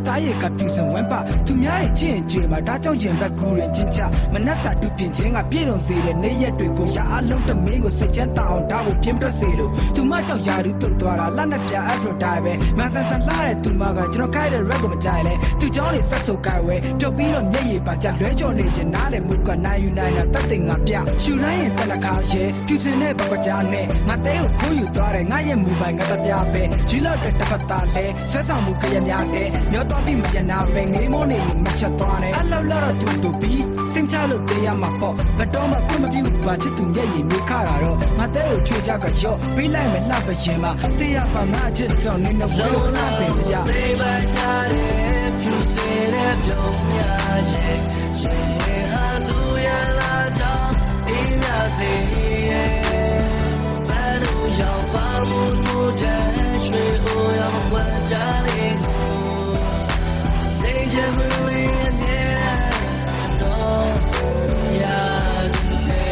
တားရဲ့ကပြူစံဝမ်းပါသူများရဲ့ချစ်ရင်ကြွေမှာဒါကြောင့်ရင်ဘက်ကူရင်ချင်းချမနှက်စာတူပြင်ချင်းကပြည့်စုံစေတဲ့နေ့ရက်တွေကိုရာအလုံးတမင်းကိုစိတ်ချမ်းသာအောင်ဒါကိုပြင်းပြစေလို့သူမကြောင့်ယာရီပြုတ်သွားတာလက်နဲ့ပြအဖရိုတိုင်းပဲမဆန်ဆန်လာတဲ့သူမကကျွန်တော်ခိုက်တဲ့ red ကိုမကြိုက်လဲသူเจ้าနေဆက်ဆုပ်ကြိုက်ဝဲပြုတ်ပြီးတော့မျက်ရည်ပါကြလွဲကြော်နေရင်နားလေမှုကနိုင်ယူနိုင်တာတတ်တင်ငါပြရှူတိုင်းရင်တက်လက်ခါရဲပြူစင်တဲ့ဘကကြားနဲ့ငါတဲကိုခိုးယူသွားတယ်ငါရဲ့မူပိုင်ငါတပြားပဲဂျီလောက်တဲ့တစ်ဖက်သားလဲဆက်ဆောင်မှုခရများတဲ့မျောတော့ပြီးမရနာပဲငေးမိုးနေမချက်သွားတယ်အလောက်လောက်တော့တူပြီးစင်ချလို့တေးရမှာပေါ့ဘတော်မှကိုမပြူပါချစ်သူမျက်ရည်မြေခတာတော့ငါတဲကိုချွေကြကရော့ပေးလိုက်မယ်လှပရင်မှာတေးရပါငါချစ်ကြောင့်နေတော့ဘလို့နာပင်ကြတေးပါကြတယ်ဖြူစင်တဲ့ပြုံးများရဲ့ရင်ဝင်ဟာသူရလာချောင်းအေးမြစေရဲ့ဘယ်လိုရောက်ပါမှုတို့တဲ့ရွှေအိုရမကွာကြလေးကိုနေချင်မှုလေးမြဲကျွန်တော်ရာစနေ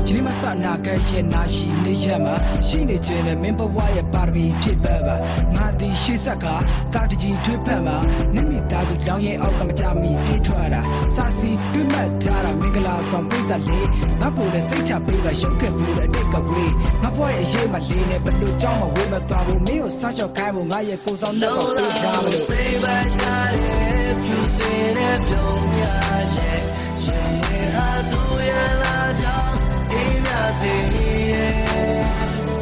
ဒီနေ့မှစနာကဲရဲ့နာရှိနေချက်မှာရှိနေခြင်းနဲ့မင်းဘဝရဲ့ပါရမီဖြစ်ပတ်ပါငါဒီရှေ့ဆက်ကတာတကြီးထွေးဖက်မှာနိမိသားစုလောင်းရဲ့အောက်ကမကြမီပြေးထွက်တာစာစီတွတ်မှတ်ထားတာမင်္ဂလာဆောင်ပိတ်ဆက်လေးငါကိုလည်းစိတ်ချပေးပါရှုပ်ခဲ့ဘူးတဲ့အတိတ်ကဝေးငါဘဝရဲ့အရေးမလေးနဲ့ဘလို့ကြောင်းမဝေးမသွားဘူးမင်းကိုဆောက်ရှောက်ခိုင်းဖို့ငါရဲ့ကိုယ်ဆောင်နဲ့တော့ပြေးထားမလို့သိပါကြတယ်ဖြူစင်တဲ့ပြုံးများရဲ့ရင်ဝင်ဟာသူရလာချောင်းအေးမြစေရဲ့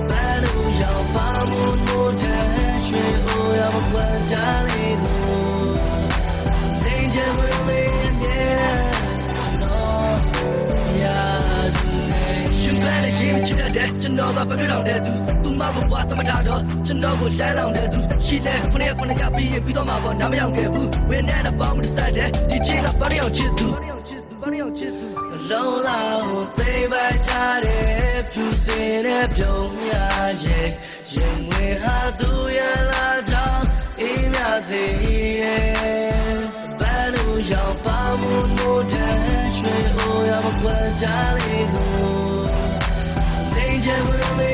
ဘယ်လိုရောက်ပါမှုတို့တဲ့ရွှေအိုရမကွာကြလေးကိုနေချင်မှုလေးမြဲကျွန်တော်ရာစနေရှင်ပဲလေရင်ချစ်တဲ့ကျွန်တော်ကပြပြတော့တဲ့သူမဘွားတမတာတော့ကျွန်တော်ကိုလမ်းလောင်တဲ့သူရှိတဲ့ခုနှစ်ပြီးရင်ပြီးတော့မှပေါ့နားမရောက်ခဲ့ဘူးဝင်းနဲ့ပေါင်းမစတဲ့ဒီချင်းကဘာရောက်ချစ်သူလုံးလာကိုသိပါကြတယ်ဖြူစင်တဲ့ပြုံးများရဲ့ရင်ဝင်ဟာသူရလာချောင်းအေးမြစေရဲ့ဘယ်လိုရောက်ပါမှုတို့တဲ့ရွှေအိုရမကွာကြလေးကိုနေချင်မှုလေး